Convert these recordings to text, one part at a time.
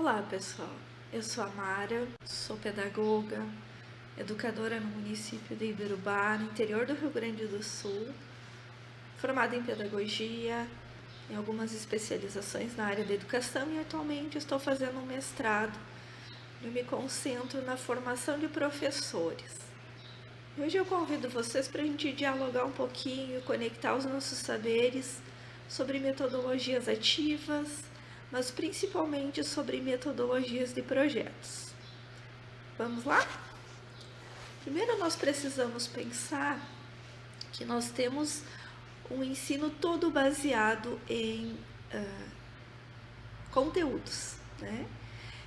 Olá pessoal, eu sou a Mara, sou pedagoga, educadora no município de Ibirubá, no interior do Rio Grande do Sul, formada em pedagogia, em algumas especializações na área da educação e atualmente estou fazendo um mestrado e me concentro na formação de professores. Hoje eu convido vocês para a gente dialogar um pouquinho, conectar os nossos saberes sobre metodologias ativas, mas principalmente sobre metodologias de projetos. Vamos lá? Primeiro nós precisamos pensar que nós temos um ensino todo baseado em conteúdos, né?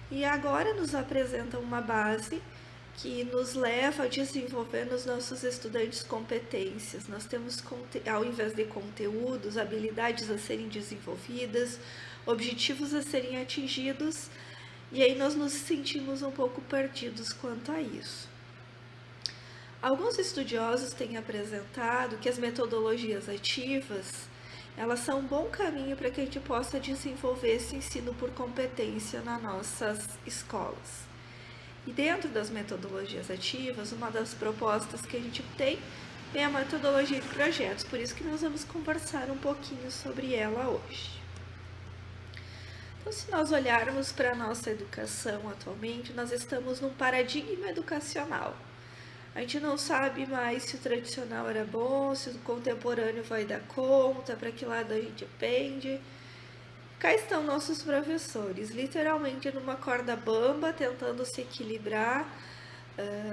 E agora nos apresenta uma base que nos leva a desenvolver nos nossos estudantes competências. Nós temos, ao invés de conteúdos, habilidades a serem desenvolvidas, objetivos a serem atingidos, e aí nós nos sentimos um pouco perdidos quanto a isso. Alguns estudiosos têm apresentado que as metodologias ativas, elas são um bom caminho para que a gente possa desenvolver esse ensino por competência nas nossas escolas. E dentro das metodologias ativas, uma das propostas que a gente tem é a metodologia de projetos, por isso que nós vamos conversar um pouquinho sobre ela hoje. Então, se nós olharmos para a nossa educação atualmente, nós estamos num paradigma educacional. A gente não sabe mais se o tradicional era bom, se o contemporâneo vai dar conta, para que lado a gente pende. Cá estão nossos professores, literalmente numa corda bamba, tentando se equilibrar.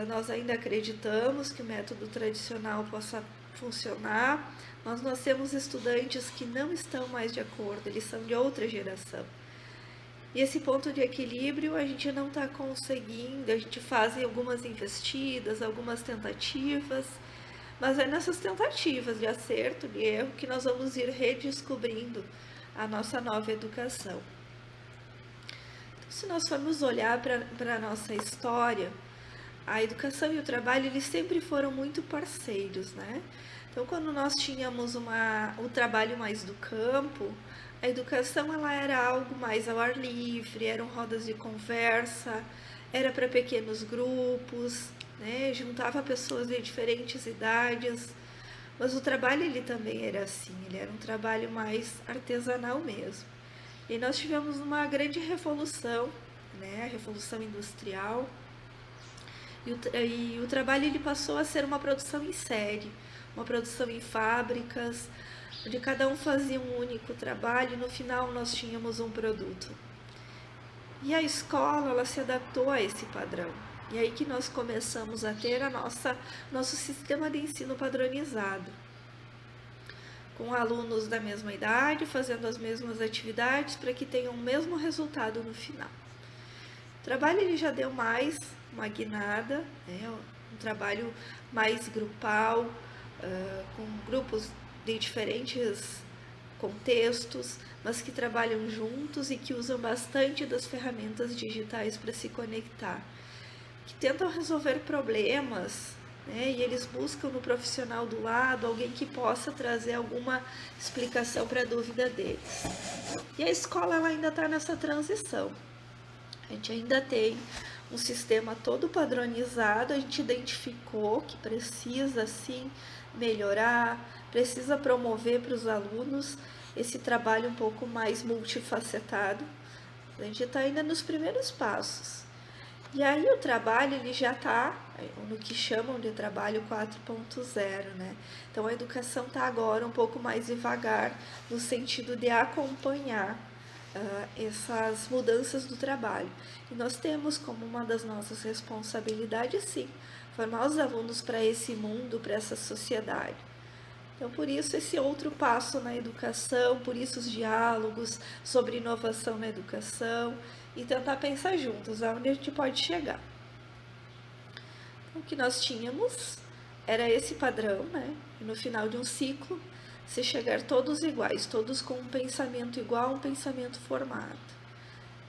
Nós ainda acreditamos que o método tradicional possa funcionar, mas nós temos estudantes que não estão mais de acordo, eles são de outra geração. E esse ponto de equilíbrio a gente não está conseguindo, a gente faz algumas investidas, algumas tentativas, mas é nessas tentativas de acerto, de erro, que nós vamos ir redescobrindo a nossa nova educação. Então, se nós formos olhar para a nossa história, a educação e o trabalho, eles sempre foram muito parceiros, né? Então, quando nós tínhamos o trabalho mais do campo, a educação ela era algo mais ao ar livre, eram rodas de conversa, era para pequenos grupos, né? Juntava pessoas de diferentes idades. Mas o trabalho ele também era assim, ele era um trabalho mais artesanal mesmo. E nós tivemos uma grande revolução, né, a Revolução Industrial, e o trabalho ele passou a ser uma produção em série, uma produção em fábricas, onde cada um fazia um único trabalho e no final nós tínhamos um produto. E a escola ela se adaptou a esse padrão. E aí que nós começamos a ter nosso sistema de ensino padronizado, com alunos da mesma idade, fazendo as mesmas atividades para que tenham o mesmo resultado no final. O trabalho ele já deu mais uma guinada, né? Um trabalho mais grupal, com grupos de diferentes contextos, mas que trabalham juntos e que usam bastante das ferramentas digitais para se conectar, que tentam resolver problemas, né? E eles buscam no profissional do lado alguém que possa trazer alguma explicação para a dúvida deles. E a escola ela ainda está nessa transição. A gente ainda tem um sistema todo padronizado, a gente identificou que precisa sim melhorar, precisa promover para os alunos esse trabalho um pouco mais multifacetado. A gente está ainda nos primeiros passos. E aí o trabalho ele já está no que chamam de trabalho 4.0, né? Então a educação está agora um pouco mais devagar no sentido de acompanhar essas mudanças do trabalho. E nós temos como uma das nossas responsabilidades, sim, formar os alunos para esse mundo, para essa sociedade. Então, por isso, esse outro passo na educação, por isso os diálogos sobre inovação na educação e tentar pensar juntos aonde a gente pode chegar. Então, o que nós tínhamos era esse padrão, né? E no final de um ciclo, se chegar todos iguais, todos com um pensamento igual, um pensamento formado.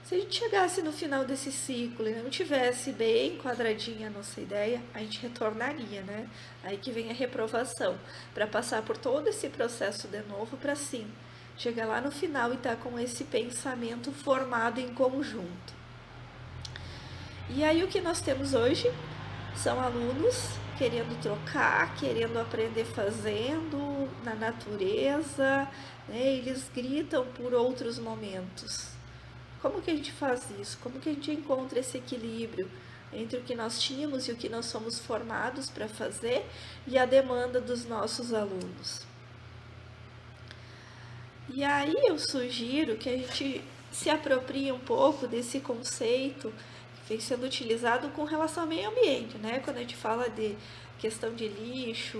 Se a gente chegasse no final desse ciclo e não tivesse bem quadradinha a nossa ideia, a gente retornaria, né? Aí que vem a reprovação, para passar por todo esse processo de novo chegar lá no final e estar com esse pensamento formado em conjunto. E aí o que nós temos hoje são alunos querendo trocar, querendo aprender fazendo, na natureza, né? Eles gritam por outros momentos. Como que a gente faz isso? Como que a gente encontra esse equilíbrio entre o que nós tínhamos e o que nós somos formados para fazer e a demanda dos nossos alunos? E aí eu sugiro que a gente se aproprie um pouco desse conceito que vem sendo utilizado com relação ao meio ambiente, né? Quando a gente fala de questão de lixo,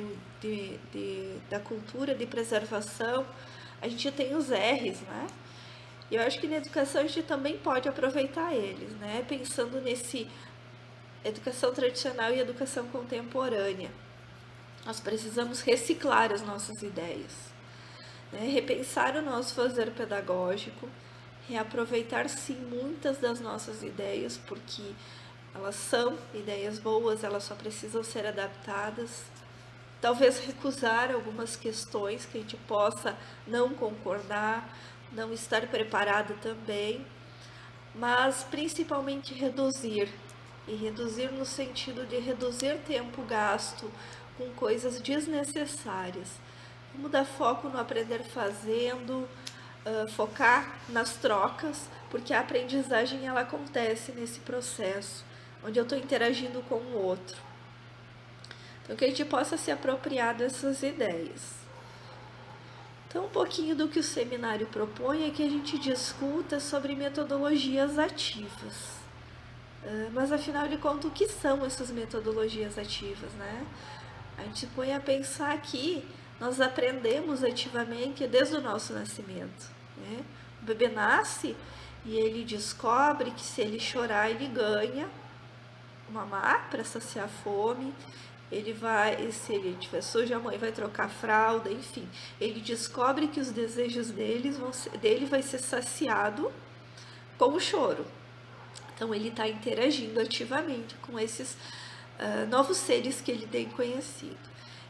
da cultura de preservação, a gente tem os R's, né? E eu acho que na educação a gente também pode aproveitar eles, né? Pensando nesse educação tradicional e educação contemporânea. Nós precisamos reciclar as nossas ideias, né? Repensar o nosso fazer pedagógico, reaproveitar sim muitas das nossas ideias, porque elas são ideias boas, elas só precisam ser adaptadas. Talvez recusar algumas questões que a gente possa não concordar, não estar preparado também, mas principalmente reduzir, e reduzir no sentido de reduzir tempo gasto com coisas desnecessárias. Vamos dar foco no aprender fazendo, focar nas trocas, porque a aprendizagem ela acontece nesse processo, onde eu estou interagindo com o outro. Então, que a gente possa se apropriar dessas ideias. Então, um pouquinho do que o seminário propõe é que a gente discuta sobre metodologias ativas. Mas, afinal de contas, o que são essas metodologias ativas, né? A gente põe a pensar que nós aprendemos ativamente desde o nosso nascimento, né? O bebê nasce e ele descobre que se ele chorar, ele ganha mamar para saciar a fome. Ele vai, se ele tiver sujo, a mãe vai trocar a fralda, enfim. Ele descobre que os desejos dele vai ser saciado com o choro. Então, ele está interagindo ativamente com esses novos seres que ele tem conhecido.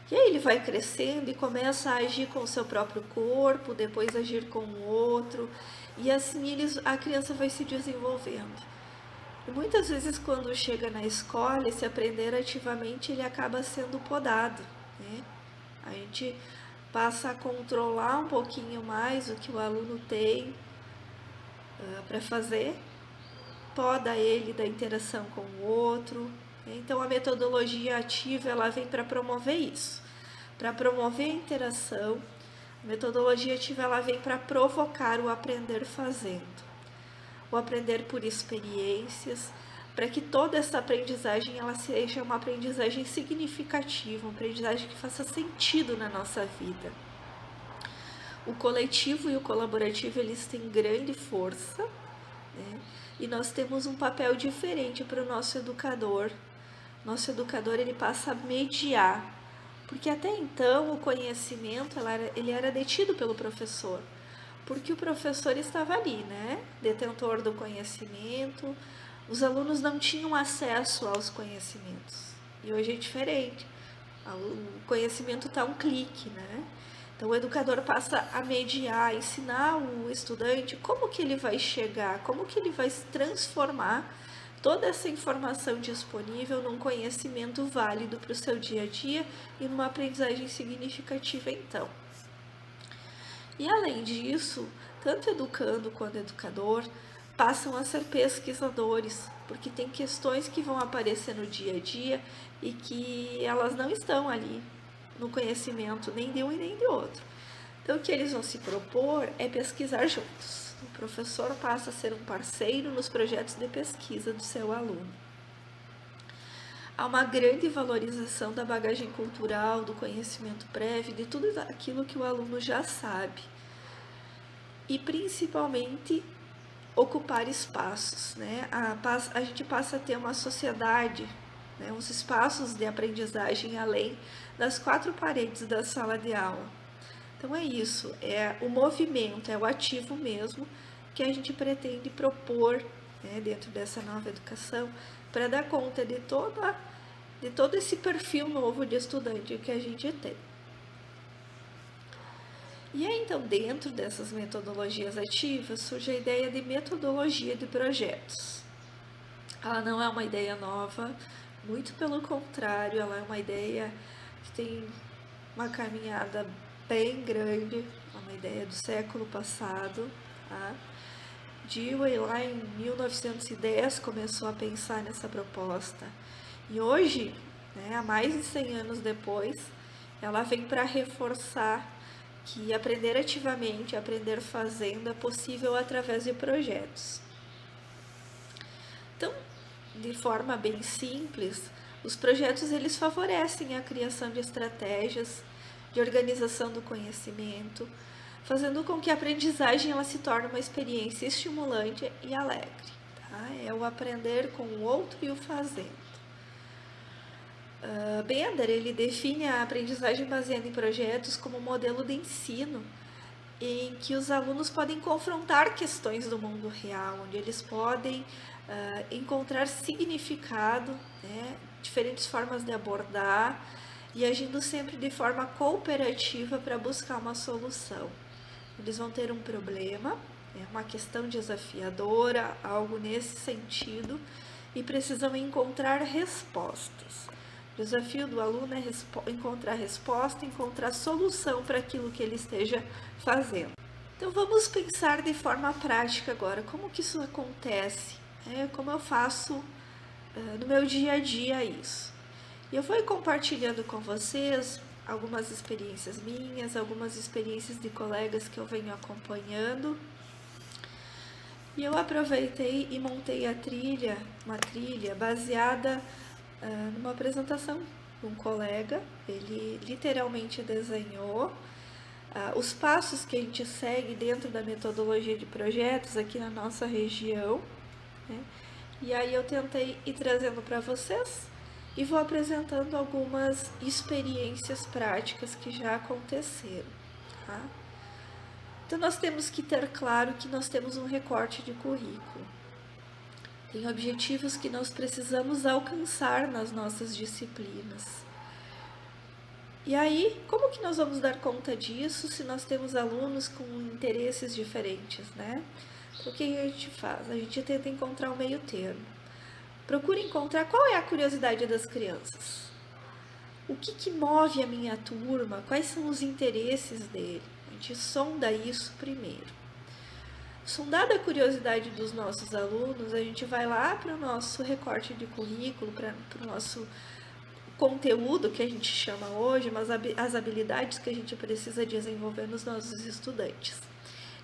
E aí ele vai crescendo e começa a agir com o seu próprio corpo, depois agir com o outro. E assim a criança vai se desenvolvendo. E muitas vezes quando chega na escola, esse aprender ativamente, ele acaba sendo podado, né? A gente passa a controlar um pouquinho mais o que o aluno tem para fazer, poda ele da interação com o outro. Então a metodologia ativa ela vem para promover isso, para promover a interação. A metodologia ativa ela vem para provocar o aprender fazendo. O aprender por experiências, para que toda essa aprendizagem ela seja uma aprendizagem significativa, uma aprendizagem que faça sentido na nossa vida. O coletivo e o colaborativo eles têm grande força, né? E nós temos um papel diferente para o nosso educador. Nosso educador ele passa a mediar, porque até então o conhecimento ele era detido pelo professor. Porque o professor estava ali, né? Detentor do conhecimento. Os alunos não tinham acesso aos conhecimentos. E hoje é diferente. O conhecimento está a um clique, né? Então, o educador passa a mediar, a ensinar o estudante como que ele vai chegar, como que ele vai se transformar toda essa informação disponível num conhecimento válido para o seu dia a dia e numa aprendizagem significativa, então. E além disso, tanto educando quanto educador passam a ser pesquisadores, porque tem questões que vão aparecer no dia a dia e que elas não estão ali no conhecimento nem de um e nem de outro. Então, o que eles vão se propor é pesquisar juntos. O professor passa a ser um parceiro nos projetos de pesquisa do seu aluno. Há uma grande valorização da bagagem cultural, do conhecimento prévio, de tudo aquilo que o aluno já sabe. E principalmente ocupar espaços, né? A gente passa a ter uma sociedade, né? Uns espaços de aprendizagem além das quatro paredes da sala de aula. Então é isso, é o movimento, é o ativo mesmo que a gente pretende propor, né, dentro dessa nova educação, para dar conta de todo esse perfil novo de estudante que a gente tem. E aí, então, dentro dessas metodologias ativas, surge a ideia de metodologia de projetos. ela não é uma ideia nova, muito pelo contrário, ela é uma ideia que tem uma caminhada bem grande, é uma ideia do século passado, tá? Dewey, lá em 1910, começou a pensar nessa proposta. E hoje, né, há mais de 100 anos depois, ela vem para reforçar que aprender ativamente, aprender fazendo é possível através de projetos. Então, de forma bem simples, os projetos eles favorecem a criação de estratégias de organização do conhecimento, fazendo com que a aprendizagem ela se torne uma experiência estimulante e alegre. Tá? É o aprender com o outro e o fazendo. Bender ele define a aprendizagem baseada em projetos como um modelo de ensino em que os alunos podem confrontar questões do mundo real, onde eles podem encontrar significado, né, diferentes formas de abordar e agindo sempre de forma cooperativa para buscar uma solução. Eles vão ter um problema, uma questão desafiadora, algo nesse sentido, e precisam encontrar respostas. O desafio do aluno é encontrar resposta, encontrar solução para aquilo que ele esteja fazendo. Então vamos pensar de forma prática agora, como que isso acontece, como eu faço no meu dia a dia isso. E eu vou compartilhando com vocês algumas experiências minhas, algumas experiências de colegas que eu venho acompanhando. E eu aproveitei e montei uma trilha baseada numa apresentação de um colega. Ele literalmente desenhou os passos que a gente segue dentro da metodologia de projetos aqui na nossa região, né? E aí eu tentei ir trazendo para vocês e vou apresentando algumas experiências práticas que já aconteceram, tá? Então nós temos que ter claro que nós temos um recorte de currículo. Tem objetivos que nós precisamos alcançar nas nossas disciplinas. E aí, como que nós vamos dar conta disso se nós temos alunos com interesses diferentes, né? Então, o que a gente faz? A gente tenta encontrar um meio termo. Procura encontrar qual é a curiosidade das crianças. O que move a minha turma? Quais são os interesses dele? A gente sonda isso primeiro. Sondada a curiosidade dos nossos alunos, a gente vai lá para o nosso recorte de currículo, para o nosso conteúdo que a gente chama hoje, mas as habilidades que a gente precisa desenvolver nos nossos estudantes.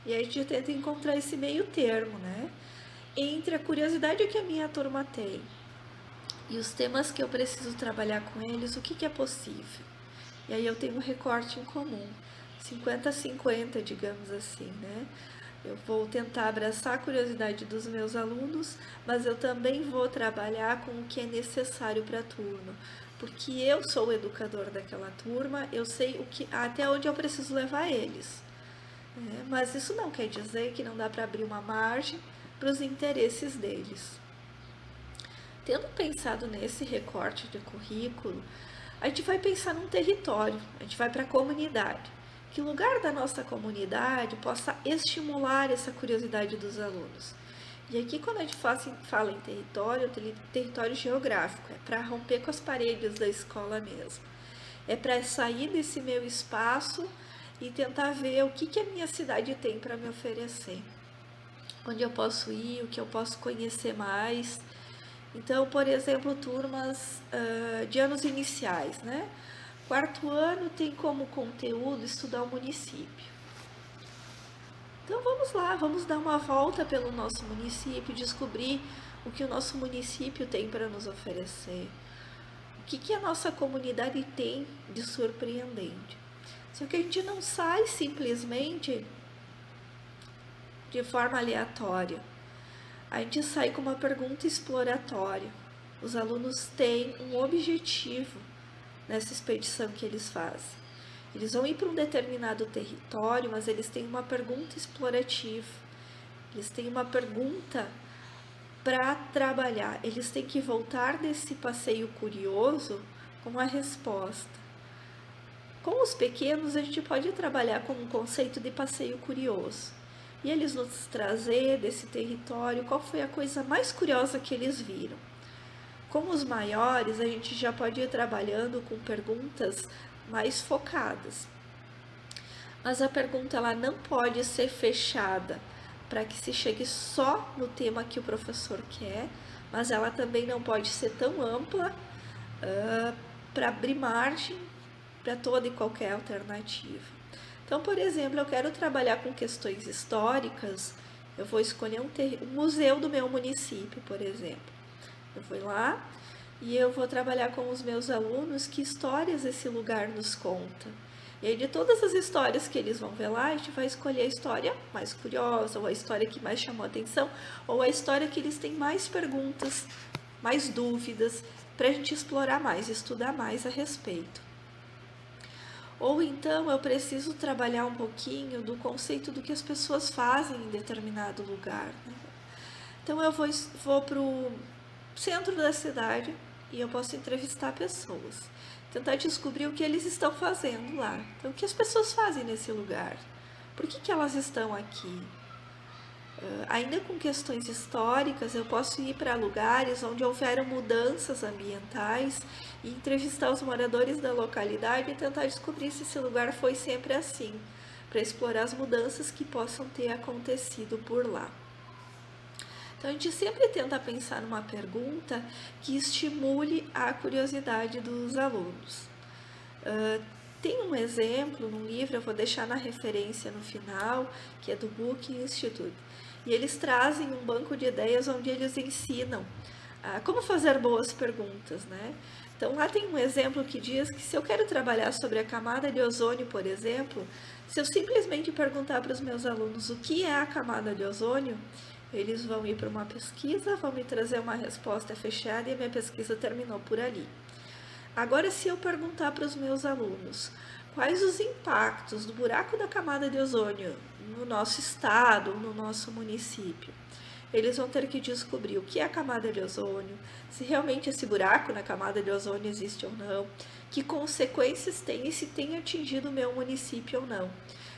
E aí a gente tenta encontrar esse meio termo, né? Entre a curiosidade que a minha turma tem e os temas que eu preciso trabalhar com eles, o que é possível? E aí eu tenho um recorte em comum, 50-50, digamos assim, né? Eu vou tentar abraçar a curiosidade dos meus alunos, mas eu também vou trabalhar com o que é necessário para a turma, porque eu sou o educador daquela turma, eu sei até onde eu preciso levar eles. Mas isso não quer dizer que não dá para abrir uma margem para os interesses deles. Tendo pensado nesse recorte de currículo, a gente vai pensar num território, a gente vai para a comunidade. Que lugar da nossa comunidade possa estimular essa curiosidade dos alunos. E aqui, quando a gente fala em território, território geográfico, é para romper com as paredes da escola mesmo. É para sair desse meu espaço e tentar ver o que a minha cidade tem para me oferecer. Onde eu posso ir, o que eu posso conhecer mais. Então, por exemplo, turmas de anos iniciais, né? Quarto ano tem como conteúdo estudar o município. Então vamos lá, vamos dar uma volta pelo nosso município, descobrir o que o nosso município tem para nos oferecer. O que a nossa comunidade tem de surpreendente. Só que a gente não sai simplesmente de forma aleatória. A gente sai com uma pergunta exploratória. Os alunos têm um objetivo nessa expedição que eles fazem. Eles vão ir para um determinado território, mas eles têm uma pergunta explorativa. Eles têm uma pergunta para trabalhar. Eles têm que voltar desse passeio curioso com uma resposta. Com os pequenos, a gente pode trabalhar com um conceito de passeio curioso. e eles nos trazer desse território qual foi a coisa mais curiosa que eles viram. Com os maiores, a gente já pode ir trabalhando com perguntas mais focadas. Mas a pergunta ela não pode ser fechada para que se chegue só no tema que o professor quer, mas ela também não pode ser tão ampla para abrir margem para toda e qualquer alternativa. Então, por exemplo, eu quero trabalhar com questões históricas, eu vou escolher um museu do meu município, por exemplo. Eu vou lá e eu vou trabalhar com os meus alunos que histórias esse lugar nos conta. E aí, de todas as histórias que eles vão ver lá, a gente vai escolher a história mais curiosa, ou a história que mais chamou a atenção, ou a história que eles têm mais perguntas, mais dúvidas, para a gente explorar mais, estudar mais a respeito. Ou então eu preciso trabalhar um pouquinho do conceito do que as pessoas fazem em determinado lugar, né? Então eu vou para o centro da cidade e eu posso entrevistar pessoas, tentar descobrir o que eles estão fazendo lá. Então, o que as pessoas fazem nesse lugar? Por que elas estão aqui? Ainda com questões históricas, eu posso ir para lugares onde houveram mudanças ambientais e entrevistar os moradores da localidade e tentar descobrir se esse lugar foi sempre assim, para explorar as mudanças que possam ter acontecido por lá. Então, a gente sempre tenta pensar numa pergunta que estimule a curiosidade dos alunos. Tem um exemplo num livro, eu vou deixar na referência no final, que é do Book Institute. E eles trazem um banco de ideias onde eles ensinam como fazer boas perguntas, né? Então, lá tem um exemplo que diz que se eu quero trabalhar sobre a camada de ozônio, por exemplo, se eu simplesmente perguntar para os meus alunos o que é a camada de ozônio, eles vão ir para uma pesquisa, vão me trazer uma resposta fechada e a minha pesquisa terminou por ali. Agora, se eu perguntar para os meus alunos quais os impactos do buraco da camada de ozônio no nosso estado, no nosso município, eles vão ter que descobrir o que é a camada de ozônio, se realmente esse buraco na camada de ozônio existe ou não, que consequências tem e se tem atingido o meu município ou não.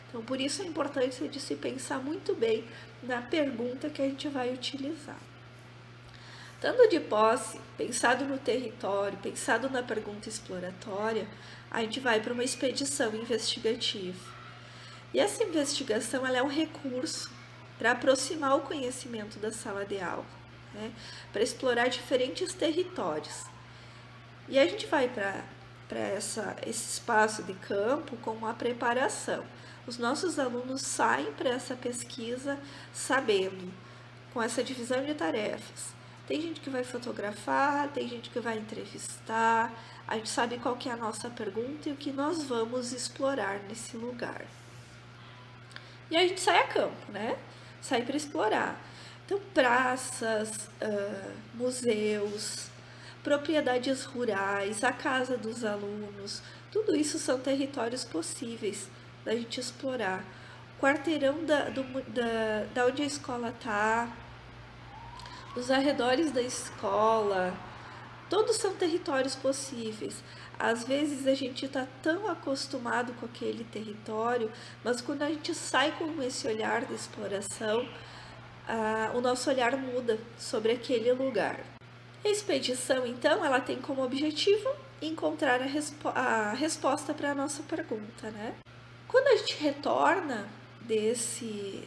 Então, por isso a importância de se pensar muito bem na pergunta que a gente vai utilizar. Estando de posse, pensado no território, pensado na pergunta exploratória, a gente vai para uma expedição investigativa. E essa investigação ela é um recurso para aproximar o conhecimento da sala de aula, né? Para explorar diferentes territórios. E a gente vai para esse espaço de campo com uma preparação. Os nossos alunos saem para essa pesquisa sabendo, com essa divisão de tarefas. Tem gente que vai fotografar, tem gente que vai entrevistar, a gente sabe qual que é a nossa pergunta e o que nós vamos explorar nesse lugar. E a gente sai a campo, né? Sai para explorar. Então, praças, museus, propriedades rurais, a casa dos alunos, tudo isso são territórios possíveis da gente explorar. O quarteirão da onde a escola está, os arredores da escola, todos são territórios possíveis. Às vezes a gente está tão acostumado com aquele território, mas quando a gente sai com esse olhar de exploração, o nosso olhar muda sobre aquele lugar. A expedição, então, ela tem como objetivo encontrar a resposta para a nossa pergunta, né? Quando a gente retorna desse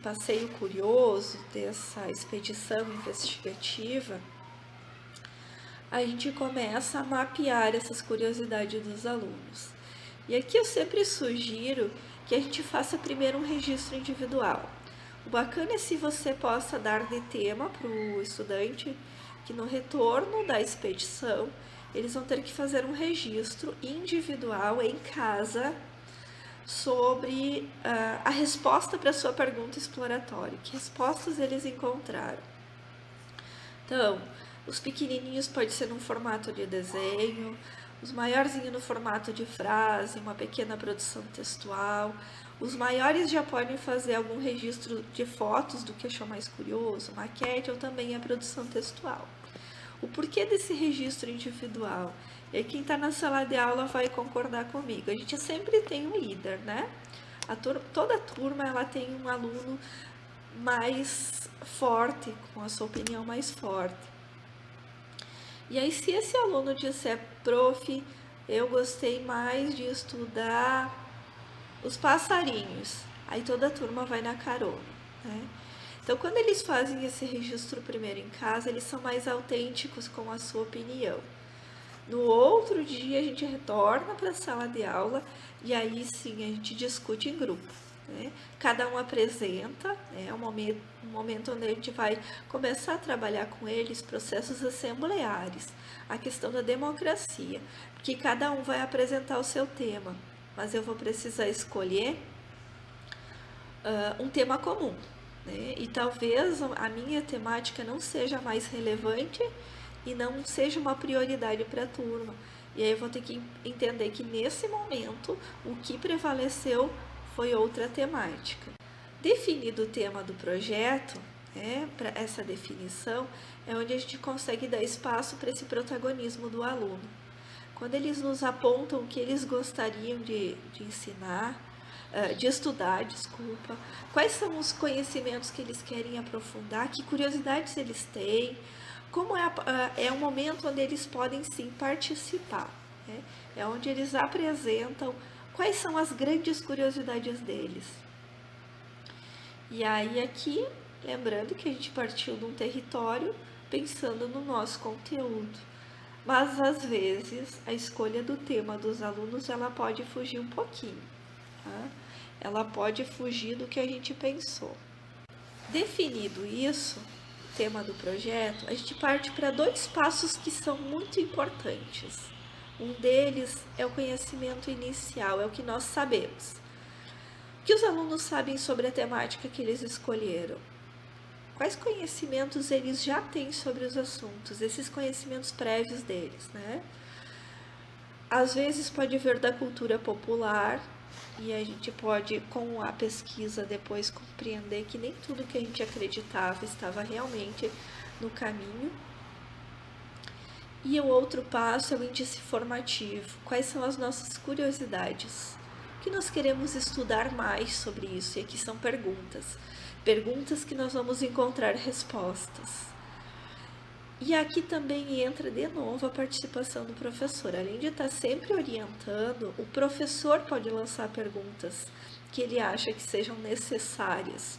passeio curioso, dessa expedição investigativa, a gente começa a mapear essas curiosidades dos alunos. E aqui eu sempre sugiro que a gente faça primeiro um registro individual. O bacana é se você possa dar de tema para o estudante que no retorno da expedição, eles vão ter que fazer um registro individual em casa sobre a resposta para a sua pergunta exploratória. Que respostas eles encontraram? Então, os pequenininhos pode ser num formato de desenho, os maiorzinhos no formato de frase, uma pequena produção textual. Os maiores já podem fazer algum registro de fotos do que achou mais curioso, maquete ou também a produção textual. O porquê desse registro individual? E quem está na sala de aula vai concordar comigo. A gente sempre tem um líder, né? Toda turma ela tem um aluno mais forte, com a sua opinião mais forte. E aí, se esse aluno disser, prof, eu gostei mais de estudar os passarinhos, aí toda a turma vai na carona, né? Então, quando eles fazem esse registro primeiro em casa, eles são mais autênticos com a sua opinião. No outro dia, a gente retorna para a sala de aula e aí sim a gente discute em grupo, né? Cada um apresenta, é um momento onde a gente vai começar a trabalhar com eles processos assembleares, a questão da democracia, porque cada um vai apresentar o seu tema, mas eu vou precisar escolher um tema comum, né? E talvez a minha temática não seja mais relevante e não seja uma prioridade para a turma. E aí eu vou ter que entender que nesse momento o que prevaleceu foi outra temática. Definido o tema do projeto, para essa definição, é onde a gente consegue dar espaço para esse protagonismo do aluno. Quando eles nos apontam o que eles gostariam de ensinar, de estudar, desculpa, quais são os conhecimentos que eles querem aprofundar, que curiosidades eles têm, como é um momento onde eles podem sim participar, né? É onde eles apresentam quais são as grandes curiosidades deles. E aí aqui, lembrando que a gente partiu de um território pensando no nosso conteúdo, mas às vezes a escolha do tema dos alunos ela pode fugir um pouquinho, tá? Ela pode fugir do que a gente pensou. Definido isso, tema do projeto, a gente parte para 2 passos que são muito importantes. Um deles é o conhecimento inicial, é o que nós sabemos. O que os alunos sabem sobre a temática que eles escolheram? Quais conhecimentos eles já têm sobre os assuntos, esses conhecimentos prévios deles, né? Às vezes pode vir da cultura popular, e a gente pode, com a pesquisa, depois compreender que nem tudo que a gente acreditava estava realmente no caminho. E o outro passo é o índice formativo. Quais são as nossas curiosidades? O que nós queremos estudar mais sobre isso? E aqui são perguntas. Perguntas que nós vamos encontrar respostas. E aqui também entra de novo a participação do professor. Além de estar sempre orientando, o professor pode lançar perguntas que ele acha que sejam necessárias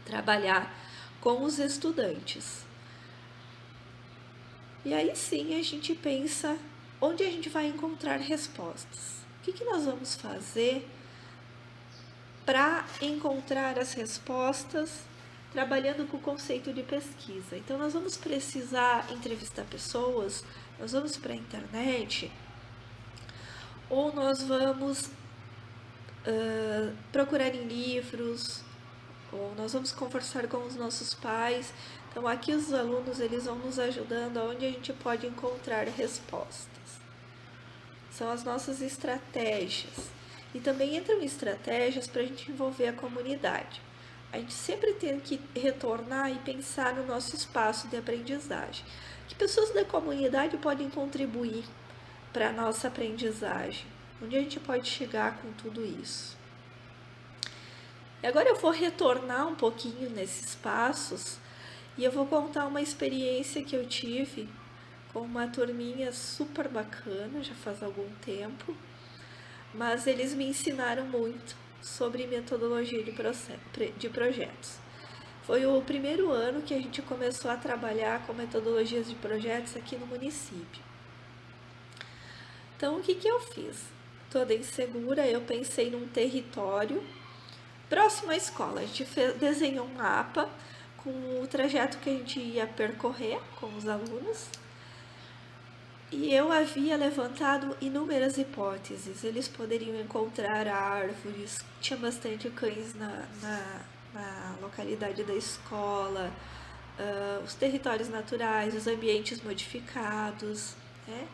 trabalhar com os estudantes. E aí sim a gente pensa onde a gente vai encontrar respostas. O que nós vamos fazer para encontrar as respostas trabalhando com o conceito de pesquisa? Então, nós vamos precisar entrevistar pessoas, nós vamos para a internet, ou nós vamos procurar em livros, ou nós vamos conversar com os nossos pais. Então, aqui os alunos eles vão nos ajudando aonde a gente pode encontrar respostas. São as nossas estratégias. E também entram estratégias para a gente envolver a comunidade. A gente sempre tem que retornar e pensar no nosso espaço de aprendizagem. Que pessoas da comunidade podem contribuir para a nossa aprendizagem? Onde a gente pode chegar com tudo isso? E agora eu vou retornar um pouquinho nesses passos e eu vou contar uma experiência que eu tive com uma turminha super bacana, já faz algum tempo, mas eles me ensinaram muito sobre metodologia de projetos. Foi o primeiro ano que a gente começou a trabalhar com metodologias de projetos aqui no município. Então, o que eu fiz? Toda insegura, eu pensei num território próximo à escola. A gente desenhou um mapa com o trajeto que a gente ia percorrer com os alunos. E eu havia levantado inúmeras hipóteses. Eles poderiam encontrar árvores, tinha bastante cães na localidade da escola, os territórios naturais, os ambientes modificados, né?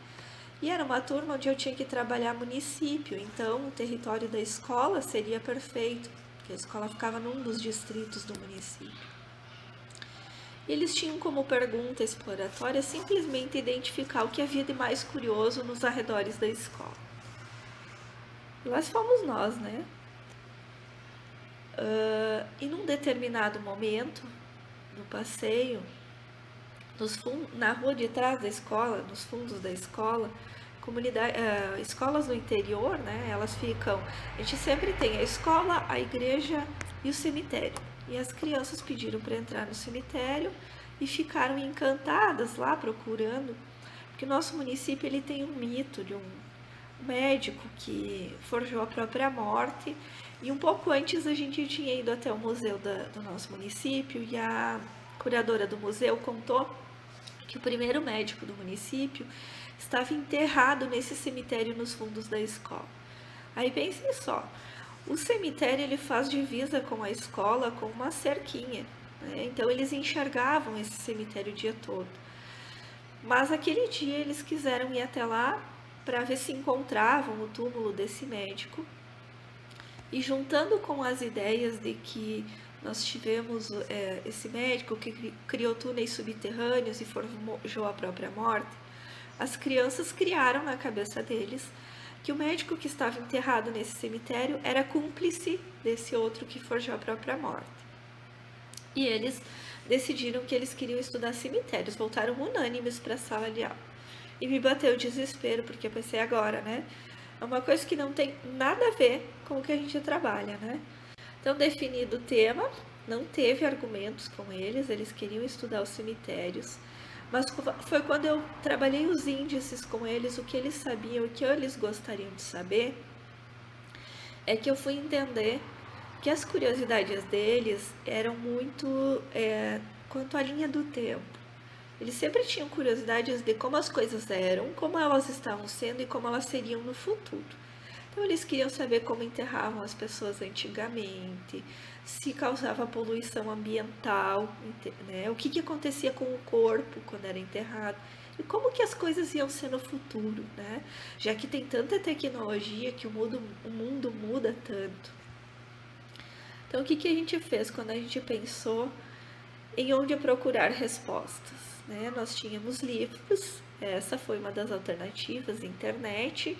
E era uma turma onde eu tinha que trabalhar município, então o território da escola seria perfeito, porque a escola ficava num dos distritos do município. Eles tinham como pergunta exploratória simplesmente identificar o que havia de mais curioso nos arredores da escola. E lá fomos nós, né? E num determinado momento, no passeio, na rua de trás da escola, nos fundos da escola, escolas no interior, né, elas ficam, a gente sempre tem a escola, a igreja e o cemitério. E as crianças pediram para entrar no cemitério e ficaram encantadas lá procurando, porque o nosso município ele tem um mito de um médico que forjou a própria morte. E um pouco antes a gente tinha ido até o museu do nosso município e a curadora do museu contou que o primeiro médico do município estava enterrado nesse cemitério nos fundos da escola. Aí pensem só, o cemitério ele faz divisa com a escola com uma cerquinha, né? Então eles enxergavam esse cemitério o dia todo. Mas aquele dia eles quiseram ir até lá para ver se encontravam o túmulo desse médico. E juntando com as ideias de que nós tivemos esse médico que criou túneis subterrâneos e forjou a própria morte, as crianças criaram na cabeça deles que o médico que estava enterrado nesse cemitério era cúmplice desse outro que forjou a própria morte. E eles decidiram que eles queriam estudar cemitérios, voltaram unânimes para a sala de aula. E me bateu o desespero, porque eu pensei agora, né? É uma coisa que não tem nada a ver com o que a gente trabalha, né? Então, definido o tema, não teve argumentos com eles queriam estudar os cemitérios, mas foi quando eu trabalhei os índices com eles, o que eles sabiam, o que eles gostariam de saber, é que eu fui entender que as curiosidades deles eram muito quanto à linha do tempo. Eles sempre tinham curiosidades de como as coisas eram, como elas estavam sendo e como elas seriam no futuro. Então eles queriam saber como enterravam as pessoas antigamente, se causava poluição ambiental, né? O que acontecia com o corpo quando era enterrado e como que as coisas iam ser no futuro, né? Já que tem tanta tecnologia que o mundo muda tanto. Então o que a gente fez quando a gente pensou em onde procurar respostas? Né? Nós tínhamos livros, essa foi uma das alternativas, internet,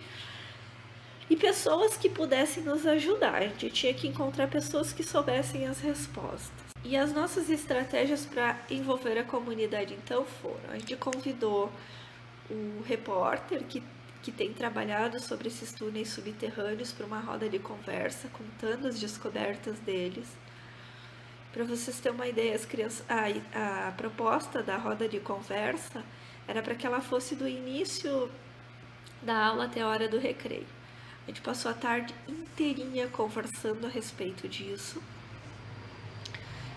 e pessoas que pudessem nos ajudar. A gente tinha que encontrar pessoas que soubessem as respostas. E as nossas estratégias para envolver a comunidade então foram: a gente convidou o repórter que tem trabalhado sobre esses túneis subterrâneos para uma roda de conversa, contando as descobertas deles. Para vocês terem uma ideia, as crianças, a proposta da roda de conversa era para que ela fosse do início da aula até a hora do recreio. A gente passou a tarde inteirinha conversando a respeito disso.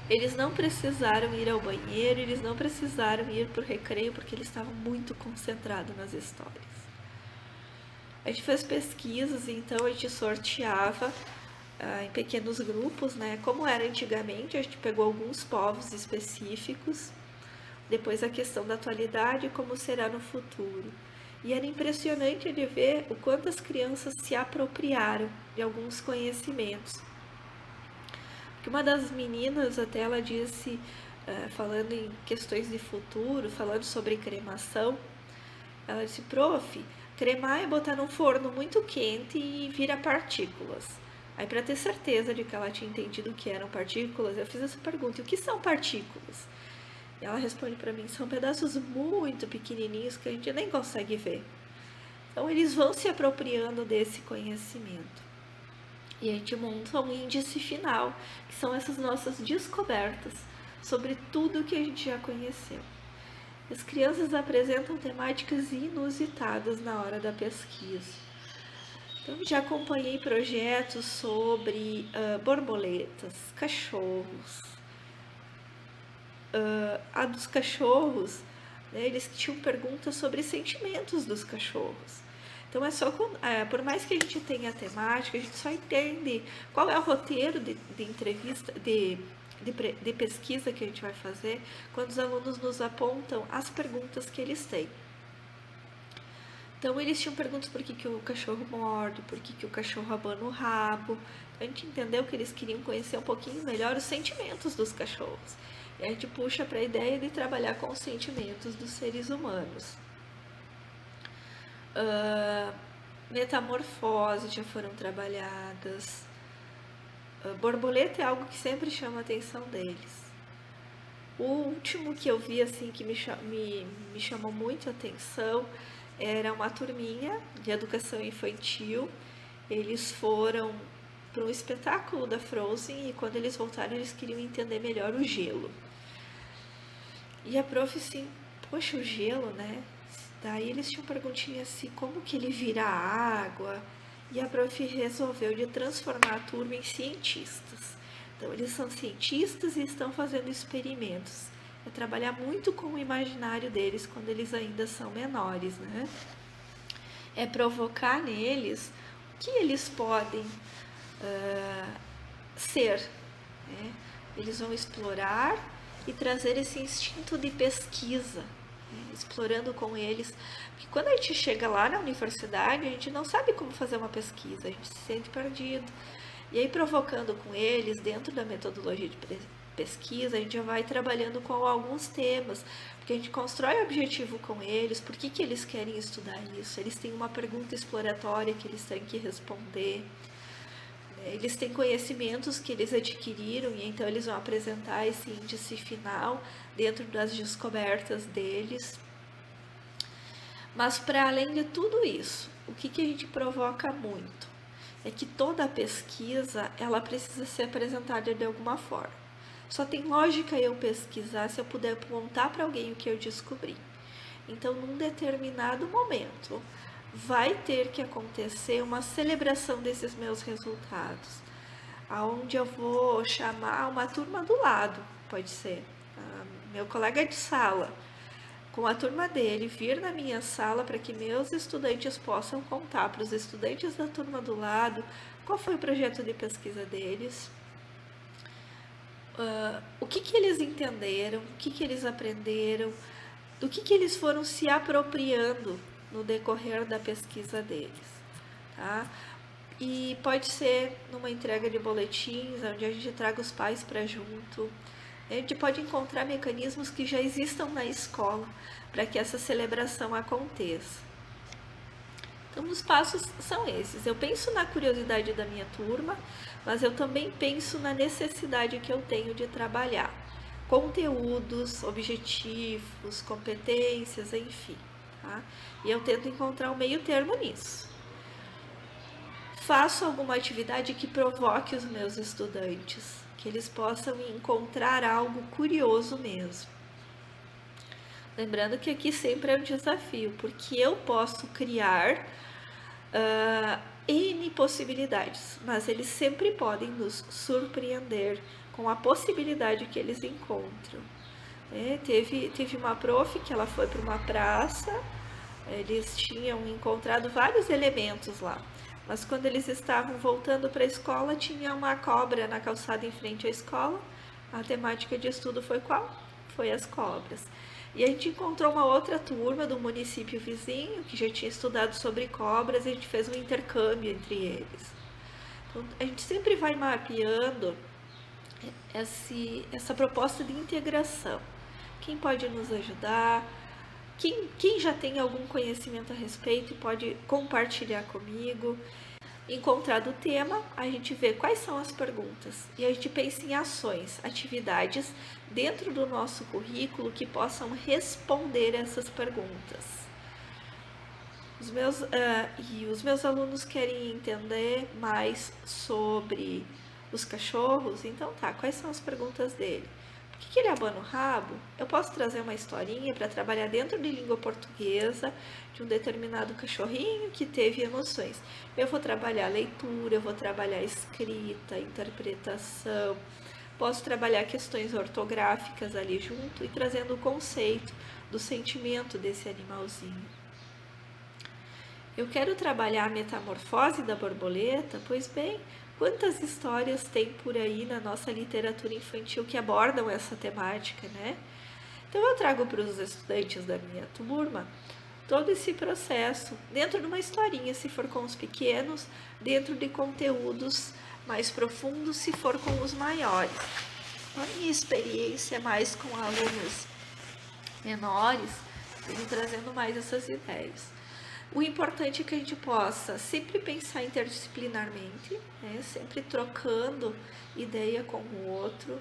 Eles não precisaram ir ao banheiro, eles não precisaram ir para o recreio, porque eles estavam muito concentrados nas histórias. A gente fez pesquisas, então a gente sorteava em pequenos grupos, né? Como era antigamente, a gente pegou alguns povos específicos, depois a questão da atualidade e como será no futuro. E era impressionante de ver o quanto as crianças se apropriaram de alguns conhecimentos. Porque uma das meninas, até ela disse, falando em questões de futuro, falando sobre cremação, ela disse: prof, cremar é botar num forno muito quente e vira partículas. Aí, para ter certeza de que ela tinha entendido o que eram partículas, eu fiz essa pergunta: e o que são partículas? E ela responde para mim: são pedaços muito pequenininhos que a gente nem consegue ver. Então, eles vão se apropriando desse conhecimento. E a gente monta um índice final, que são essas nossas descobertas sobre tudo que a gente já conheceu. As crianças apresentam temáticas inusitadas na hora da pesquisa. Então, já acompanhei projetos sobre borboletas, cachorros. A dos cachorros, né, eles tinham perguntas sobre sentimentos dos cachorros. Então, por mais que a gente tenha a temática, a gente só entende qual é o roteiro de entrevista, de pesquisa que a gente vai fazer, quando os alunos nos apontam as perguntas que eles têm. Então, eles tinham perguntas: por que o cachorro morde, por que o cachorro abana o rabo. A gente entendeu que eles queriam conhecer um pouquinho melhor os sentimentos dos cachorros. E a gente puxa para a ideia de trabalhar com os sentimentos dos seres humanos. Metamorfose já foram trabalhadas. borboleta é algo que sempre chama a atenção deles. O último que eu vi assim que me chamou muito a atenção era uma turminha de educação infantil. Eles foram para um espetáculo da Frozen e quando eles voltaram eles queriam entender melhor o gelo. E a prof assim, poxa, o gelo, né? Daí eles tinham perguntinha assim, como que ele vira água? E a prof resolveu de transformar a turma em cientistas. Então eles são cientistas e estão fazendo experimentos. É trabalhar muito com o imaginário deles quando eles ainda são menores, né? É provocar neles o que eles podem ser, né? Eles vão explorar e trazer esse instinto de pesquisa, né? Explorando com eles, porque quando a gente chega lá na universidade, a gente não sabe como fazer uma pesquisa, a gente se sente perdido. E aí, provocando com eles, dentro da metodologia de pesquisa, a gente já vai trabalhando com alguns temas, porque a gente constrói objetivo com eles, por que eles querem estudar isso, eles têm uma pergunta exploratória que eles têm que responder, eles têm conhecimentos que eles adquiriram e então eles vão apresentar esse índice final dentro das descobertas deles. Mas para além de tudo isso, o que a gente provoca muito é que toda a pesquisa ela precisa ser apresentada de alguma forma. Só tem lógica eu pesquisar se eu puder contar para alguém o que eu descobri. Então, num determinado momento, vai ter que acontecer uma celebração desses meus resultados, aonde eu vou chamar uma turma do lado, pode ser meu colega de sala, com a turma dele, vir na minha sala para que meus estudantes possam contar para os estudantes da turma do lado qual foi o projeto de pesquisa deles, o que eles entenderam, o que eles aprenderam, do que eles foram se apropriando no decorrer da pesquisa deles, tá? E pode ser numa entrega de boletins, onde a gente traga os pais para junto. A gente pode encontrar mecanismos que já existam na escola para que essa celebração aconteça. Então, os passos são esses. Eu penso na curiosidade da minha turma, mas eu também penso na necessidade que eu tenho de trabalhar conteúdos, objetivos, competências, enfim. Tá? E eu tento encontrar um meio termo nisso. Faço alguma atividade que provoque os meus estudantes, que eles possam encontrar algo curioso mesmo. Lembrando que aqui sempre é um desafio, porque eu posso criar N possibilidades, mas eles sempre podem nos surpreender com a possibilidade que eles encontram. Teve uma prof que ela foi para uma praça, eles tinham encontrado vários elementos lá, mas quando eles estavam voltando para a escola, tinha uma cobra na calçada em frente à escola. A temática de estudo foi qual? Foi as cobras. E a gente encontrou uma outra turma do município vizinho que já tinha estudado sobre cobras e a gente fez um intercâmbio entre eles. Então, a gente sempre vai mapeando essa proposta de integração. Quem pode nos ajudar? Quem já tem algum conhecimento a respeito pode compartilhar comigo. Encontrado o tema, a gente vê quais são as perguntas e a gente pensa em ações, atividades dentro do nosso currículo que possam responder essas perguntas. Os meus alunos querem entender mais sobre os cachorros, então tá, quais são as perguntas dele? Por que ele abana o rabo? Eu posso trazer uma historinha para trabalhar dentro de língua portuguesa de um determinado cachorrinho que teve emoções. Eu vou trabalhar leitura, eu vou trabalhar escrita, interpretação, posso trabalhar questões ortográficas ali junto e trazendo o conceito do sentimento desse animalzinho. Eu quero trabalhar a metamorfose da borboleta, pois bem, quantas histórias tem por aí na nossa literatura infantil que abordam essa temática, né? Então eu trago para os estudantes da minha turma todo esse processo, dentro de uma historinha, se for com os pequenos, dentro de conteúdos mais profundos, se for com os maiores. A minha experiência mais com alunos menores, venho trazendo mais essas ideias. O importante é que a gente possa sempre pensar interdisciplinarmente, né? Sempre trocando ideia com o outro.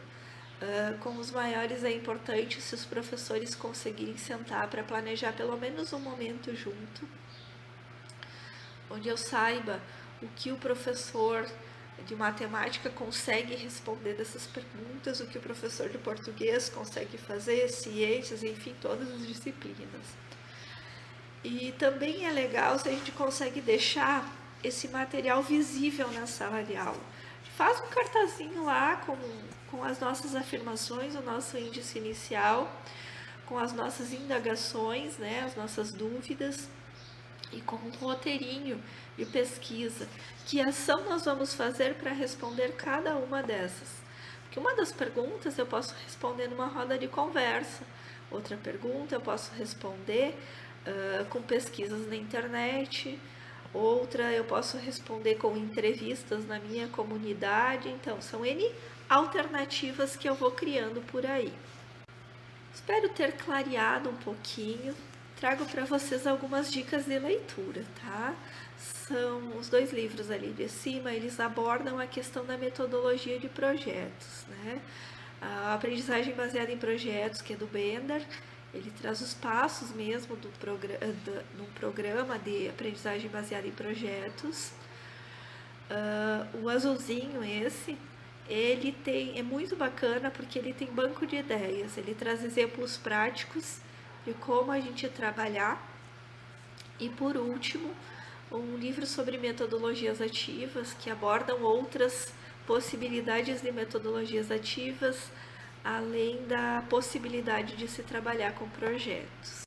Com os maiores é importante se os professores conseguirem sentar para planejar pelo menos um momento junto, onde eu saiba o que o professor de matemática consegue responder dessas perguntas, o que o professor de português consegue fazer, ciências, enfim, todas as disciplinas. E também é legal se a gente consegue deixar esse material visível na sala de aula. Faz um cartazinho lá com as nossas afirmações, o nosso índice inicial, com as nossas indagações, né, as nossas dúvidas, e com um roteirinho de pesquisa. Que ação nós vamos fazer para responder cada uma dessas? Porque uma das perguntas eu posso responder numa roda de conversa, outra pergunta eu posso responder com pesquisas na internet, outra eu posso responder com entrevistas na minha comunidade. Então, são N alternativas que eu vou criando por aí. Espero ter clareado um pouquinho. Trago para vocês algumas dicas de leitura, tá? São os 2 livros ali de cima, eles abordam a questão da metodologia de projetos, né? A aprendizagem baseada em projetos, que é do Bender, ele traz os passos mesmo num programa de aprendizagem baseada em projetos. O azulzinho ele é muito bacana porque ele tem banco de ideias, ele traz exemplos práticos de como a gente trabalhar. E por último, um livro sobre metodologias ativas, que abordam outras possibilidades de metodologias ativas, além da possibilidade de se trabalhar com projetos.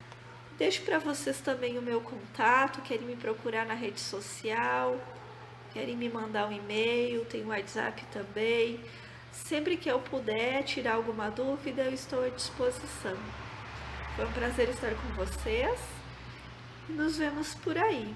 Deixo para vocês também o meu contato, querem me procurar na rede social, querem me mandar um e-mail, tem o WhatsApp também. Sempre que eu puder tirar alguma dúvida, eu estou à disposição. Foi um prazer estar com vocês e nos vemos por aí.